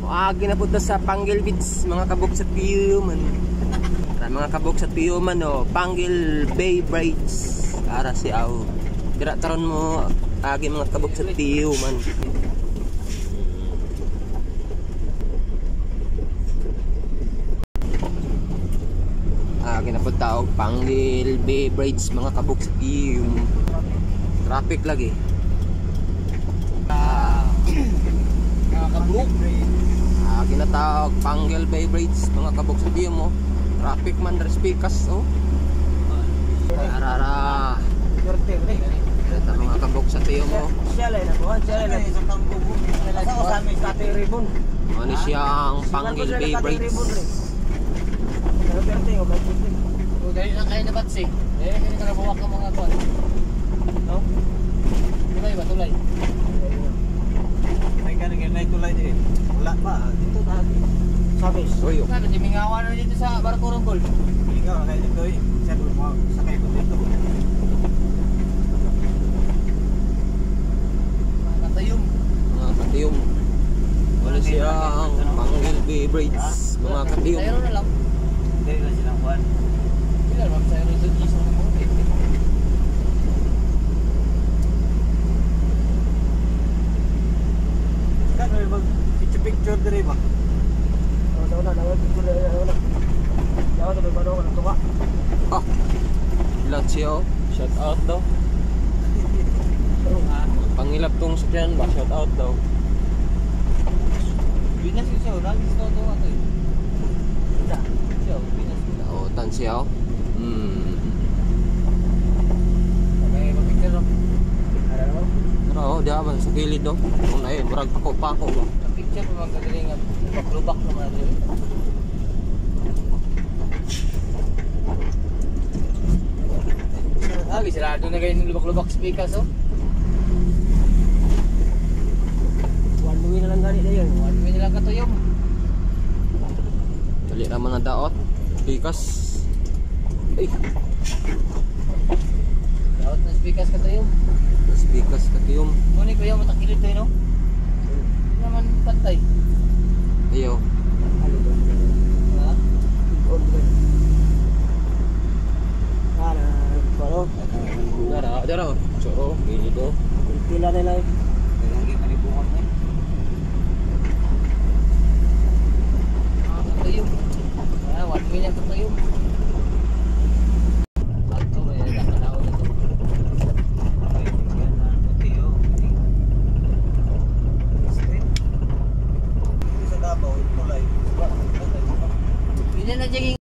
Ginapunta sa Panggil Beach, mga kabog sa Piyuman. Mga kabog sa Piyuman, Panggil Bay Bridge. Para si Aw. Dira taron mo, mga kabog sa Piyuman. Ginapunta og Panggil Bay Bridge, mga kabog sa Piyuman. Traffic lagi. Mga kabog. Ginatawag Panggil Bay Bridge, mga kabog sa Piyum mo. Traffic man dari speakers Arara. Ito mga kabog sa Piyum mo. Ano siyang Panggil Bay Bridge. Dali lang kayo na batsi. Kaya ka nabuwak ng mga kuwan. No? Tulay ba? Tulay? May ganun na tulay din. Wala pa. Dito dati. Sabis. Oyo. Sabi, dimingawan na dito sa Barcorong Gold. Ikaw, kayo dito eh. Siyempre mo, sakay ko dito. Mga katayong. Mga katiyom. Ano siyang Panggil Bay Bridge, mga katiyom. Sayro na lang. Hindi na silang kuhan. Bila naman sayro dito isang mga. Kan, may mag-picture diri ba? Ilang siya shout out daw. Pangilap tong sakyan ba, shout out daw. Binas ko siya, lagi sa todo ato eh. Siya, binas ko. Nautan siya. May picture no. Pero di ba sa gilid do. Kung ay murag pako-pako ba. Ang picture pa mga kagalingan. Lubak naman natin. Sarado na kayo ng lubak-lubak speakers One way na lang ganit na yun. One way na lang katuyong. Dali naman ang daot. Pikas. Ay, Daot na speakers katuyong. mas pikas katiyom. Ngunit ko yung matakilid tayo no? Hindi naman pantay. Ayaw. Ha? Dara. Choro, gilido. Pila nila eh. Lagi manibukan eh. Katuyong. One way na katuyong. Ato may nakanaon na ito. Sa Davao, tulay. Hindi na dyan